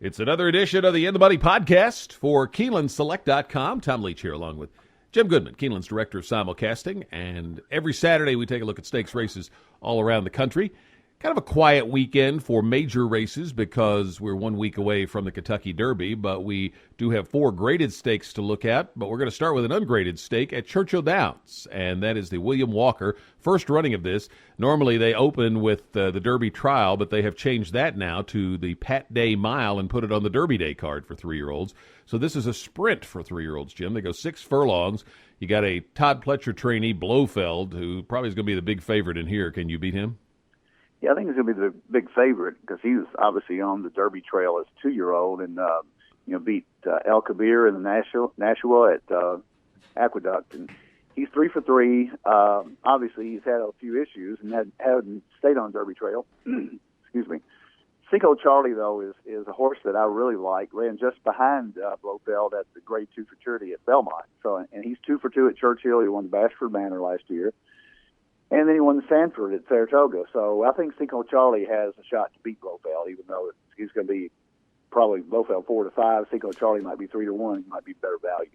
It's another edition of the In the Money podcast for KeenelandSelect.com. Tom Leach here along with Jim Goodman, Keeneland's director of simulcasting. And every Saturday we take a look at stakes races all around the country. Kind of a quiet weekend for major races because we're 1 week away from the Kentucky Derby, but we do have 4 graded stakes to look at. But we're going to start with an ungraded stake at Churchill Downs, and that is the William Walker first running of this. Normally they open with the Derby Trial, but they have changed that now to the Pat Day Mile and put it on the Derby Day card for 3-year-olds. So this is a sprint for 3-year-olds, Jim. They go 6 furlongs. You got a Todd Pletcher trainee, Blofeld, who probably is going to be the big favorite in here. Can you beat him? Yeah, I think he's going to be the big favorite because he was obviously on the Derby trail as a 2-year-old and, beat El Kabir in the Nashua at Aqueduct. And he's 3 for 3. Obviously, he's had a few issues and hadn't stayed on Derby trail. Excuse me. Cinco Charlie, though, is a horse that I really like. Ran just behind Blofeld at the Grade 2 Futurity at Belmont. And he's 2 for 2 at Churchill. He won the Bashford Manor last year. And then he won the Sanford at Saratoga. So I think Cinco Charlie has a shot to beat Blofeld, even though he's going to be probably Blofeld 4 to 5. Cinco Charlie might be 3 to 1. He might be better value.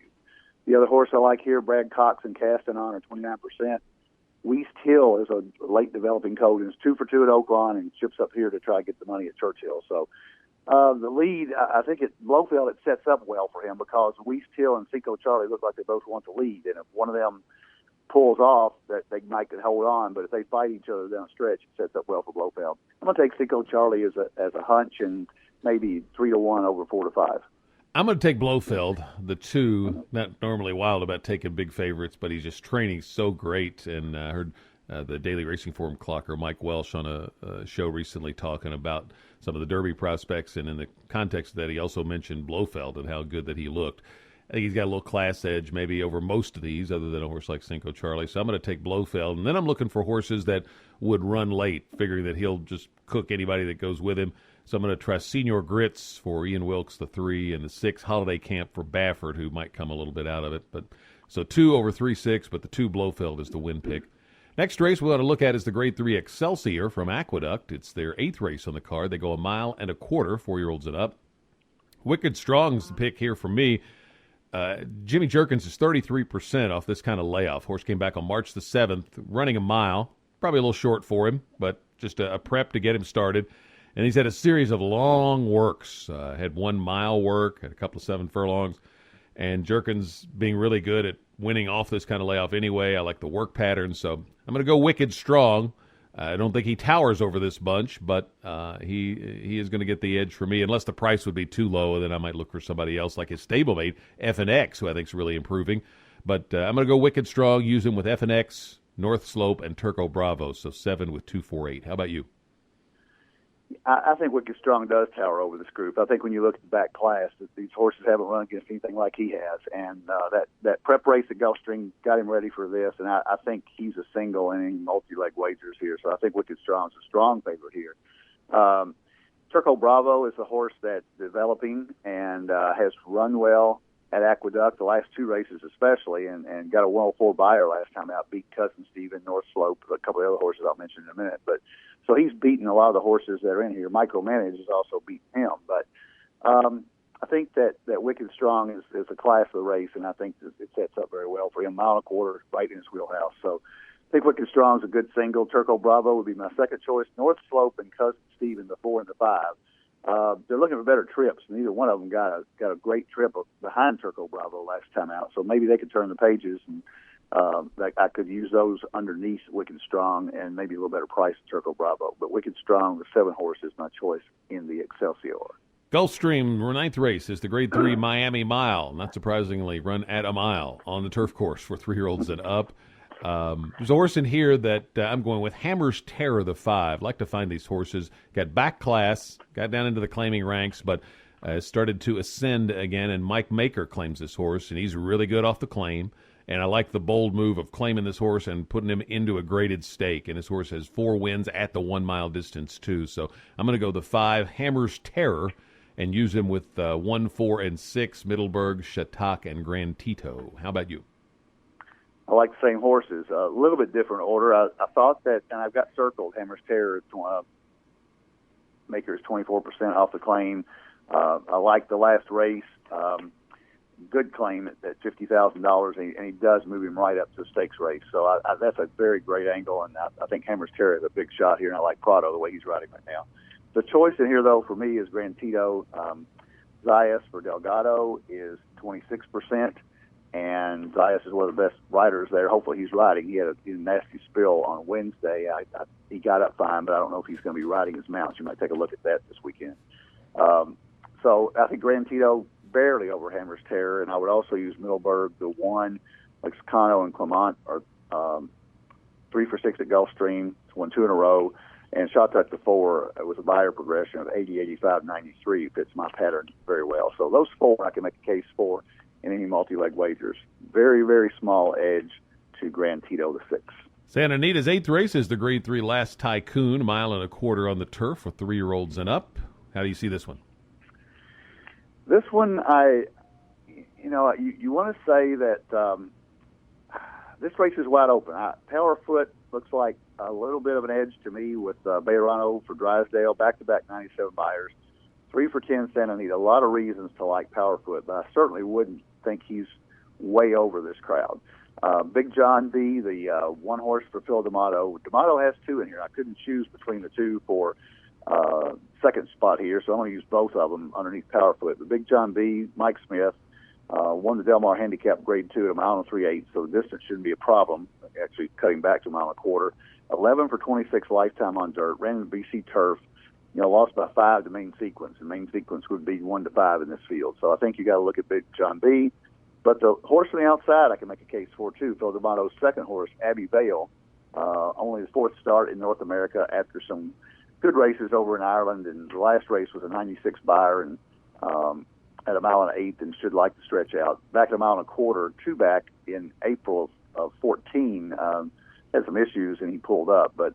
The other horse I like here, Brad Cox and Casting On, are 29%. West Hill is a late developing colt and is 2 for 2 at Oaklawn and chips up here to try to get the money at Churchill. So the lead, I think at Blofeld it sets up well for him because West Hill and Cinco Charlie look like they both want the lead. And if one of them pulls off, that they might could hold on, but if they fight each other down the stretch, it sets up well for Blofeld. I'm going to take Cinco Charlie as a hunch and maybe 3 to 1 over 4 to 5. I'm going to take Blofeld, the 2. Not normally wild about taking big favorites, but he's just training so great. And I heard the Daily Racing Forum clocker, Mike Welsh, on a show recently talking about some of the Derby prospects. And in the context of that, he also mentioned Blofeld and how good that he looked. I think he's got a little class edge maybe over most of these other than a horse like Cinco Charlie. So I'm going to take Blofeld. And then I'm looking for horses that would run late, figuring that he'll just cook anybody that goes with him. So I'm going to try Senior Grits for Ian Wilkes, the 3, and the 6, Holiday Camp for Baffert, who might come a little bit out of it. But so 2 over 3-6, but the 2 Blofeld is the win pick. Next race we want to look at is the Grade 3 Excelsior from Aqueduct. It's their 8th race on the card. They go 1.25 miles, 4-year-olds and up. Wicked Strong's the pick here for me. Jimmy Jerkins is 33% off this kind of layoff. Horse came back on March the 7th, running a mile. Probably a little short for him, but just a prep to get him started. And he's had a series of long works. Had 1 mile work, had a couple of 7 furlongs. And Jerkins being really good at winning off this kind of layoff anyway. I like the work pattern, so I'm going to go Wicked Strong. I don't think he towers over this bunch, but he is going to get the edge for me. Unless the price would be too low, then I might look for somebody else like his stablemate, F&X, who I think is really improving. But I'm going to go Wicked Strong, use him with F&X, North Slope, and Turco Bravo, so 7 with 2, 4, 8. How about you? I think Wicked Strong does tower over this group. I think when you look at the back class, that these horses haven't run against anything like he has. And that prep race at Gulfstream got him ready for this. And I think he's a single inning multi-leg wagers here. So I think Wicked Strong's a strong favorite here. Turco Bravo is a horse that's developing and has run well at Aqueduct, the last 2 races especially, and got a 104 buyer last time out, beat Cousin Steven, North Slope, a couple of other horses I'll mention in a minute. But so he's beaten a lot of the horses that are in here. Micromanage has also beaten him. But I think that Wicked Strong is a class of the race, and I think it sets up very well for him. 1.25 miles, right in his wheelhouse. So I think Wicked Strong's a good single. Turco Bravo would be my second choice. North Slope and Cousin Steven, the 4 and the 5. They're looking for better trips. Neither one of them got a great trip behind Turco Bravo last time out. So maybe they could turn the pages, and I could use those underneath Wicked Strong and maybe a little better price than Turco Bravo. But Wicked Strong, the 7 horse, is my choice in the Excelsior. Gulfstream, 9th race is the Grade 3 Miami Mile. Not surprisingly, run at a mile on the turf course for 3-year-olds and up. There's a horse in here that I'm going with, Hammer's Terror, the 5. Like to find these horses. Got back class, got down into the claiming ranks, but started to ascend again, and Mike Maker claims this horse, and he's really good off the claim. And I like the bold move of claiming this horse and putting him into a graded stake. And this horse has 4 wins at the 1 mile distance, too. So I'm going to go the 5, Hammer's Terror, and use him with 1, 4, and 6, Middleburg, Chautauque, and Grand Tito. How about you? I like the same horses. A little bit different order. I thought that, and I've got circled Hammer's Terror, Maker's 24% off the claim. I like the last race. Good claim at $50,000, and he does move him right up to the stakes race. So that's a very great angle, and I think Hammer's Terror is a big shot here, and I like Prado the way he's riding right now. The choice in here, though, for me is Grand Tito. Zayas for Delgado is 26%, and Zayas is one of the best riders there. Hopefully he's riding. He had a nasty spill on Wednesday. He got up fine, but I don't know if he's going to be riding his mounts. You might take a look at that this weekend. So I think Grand Tito barely over Hammer's Terror, and I would also use Middleburg, the 1, Lexicano and Clement are 3 for 6 at Gulfstream. It's won 2 in a row. And Shot Tuck, the 4, was a buyer progression of 80, 85, 93. Fits my pattern very well. So those 4 I can make a case for in any multi-leg wagers. Very, very small edge to Grand Tito, the 6. Santa Anita's 8th race is the Grade 3 Last Tycoon, 1.25 miles on the turf for 3-year-olds and up. How do you see this one? This one, you want to say that this race is wide open. Powerfoot looks like a little bit of an edge to me with Bejarano for Drysdale, back-to-back 97 buyers, 3 for 10 Santa Anita. A lot of reasons to like Powerfoot, but I certainly wouldn't think he's way over this crowd. Big John B, the 1 horse for Phil D'Amato. D'Amato has 2 in here. I couldn't choose between the 2 for second spot here, so I'm going to use both of them underneath Powerfoot. The Big John B, Mike Smith, won the Del Mar Handicap Grade 2 at 1 3/8, so the distance shouldn't be a problem, actually cutting back to 1 1/4. 11 for 26 lifetime on dirt, ran in the BC turf, lost by 5 to main sequence, and main sequence would be 1 to 5 in this field. So I think you got to look at Big John B. But the horse on the outside I can make a case for, too. Phil D'Amato's second horse, Abbey Vale, only his 4th start in North America after some good races over in Ireland, and the last race was a 96 buyer and at 1 1/8 and should like to stretch out. Back at 1 1/4, 2 back in April of 14, had some issues and he pulled up, but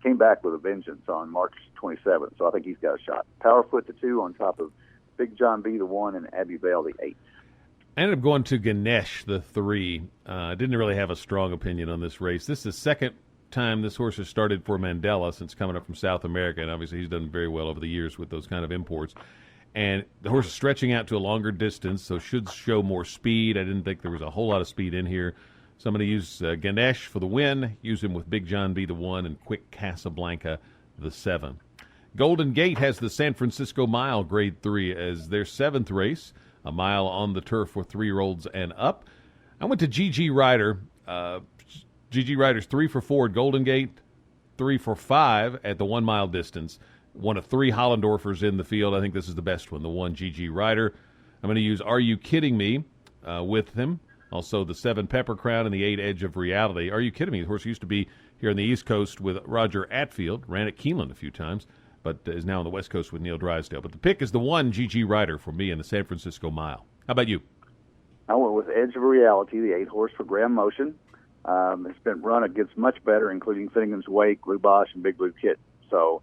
came back with a vengeance on March 27th, so I think he's got a shot. Powerfoot, the 2, on top of Big John B, the 1, and Abbey Vale, the 8. I ended up going to Ganesh, the 3. Didn't really have a strong opinion on this race. This is the second time this horse has started for Mandela since coming up from South America, and obviously he's done very well over the years with those kind of imports. And the horse is stretching out to a longer distance, so should show more speed. I didn't think there was a whole lot of speed in here. So I'm going to use Ganesh for the win, use him with Big John B, the 1, and Quick Casablanca, the 7. Golden Gate has the San Francisco Mile Grade 3 as their 7th race, 1 mile on the turf for 3-year-olds and up. I went to GG Rider. GG Rider's 3 for 4 at Golden Gate, 3 for 5 at the 1 mile distance. One of 3 Hollendorfers in the field. I think this is the best one, the 1 GG Rider. I'm going to use Are You Kidding Me with him. Also the 7 Pepper Crown and the 8 Edge of Reality. Are You Kidding Me? The horse used to be here on the East Coast with Roger Atfield, ran at Keeneland a few times, but is now on the West Coast with Neil Drysdale. But the pick is the 1 GG Rider for me in the San Francisco Mile. How about you? I went with Edge of Reality, the 8 horse for Graham Motion. It's been run against much better, including Finnegan's Wake, Blue Bosch, and Big Blue Kit. So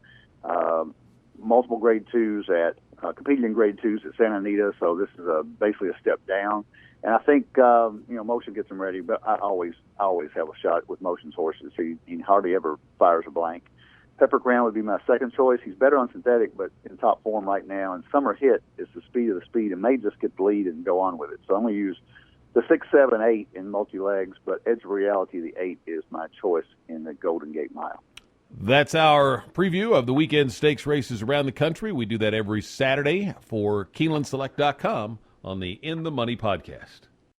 multiple Grade 2s competing in Grade 2s at Santa Anita, so this is basically a step down. And I think, Motion gets him ready, but I always have a shot with Motion's horses. He hardly ever fires a blank. Pepper Crown would be my second choice. He's better on synthetic, but in top form right now. And Summer Hit is the speed of the speed and may just get the lead and go on with it. So I'm going to use the 6, 7, 8 in multi-legs, but Edge of Reality, the 8, is my choice in the Golden Gate Mile. That's our preview of the weekend stakes races around the country. We do that every Saturday for KeenelandSelect.com on the In the Money podcast.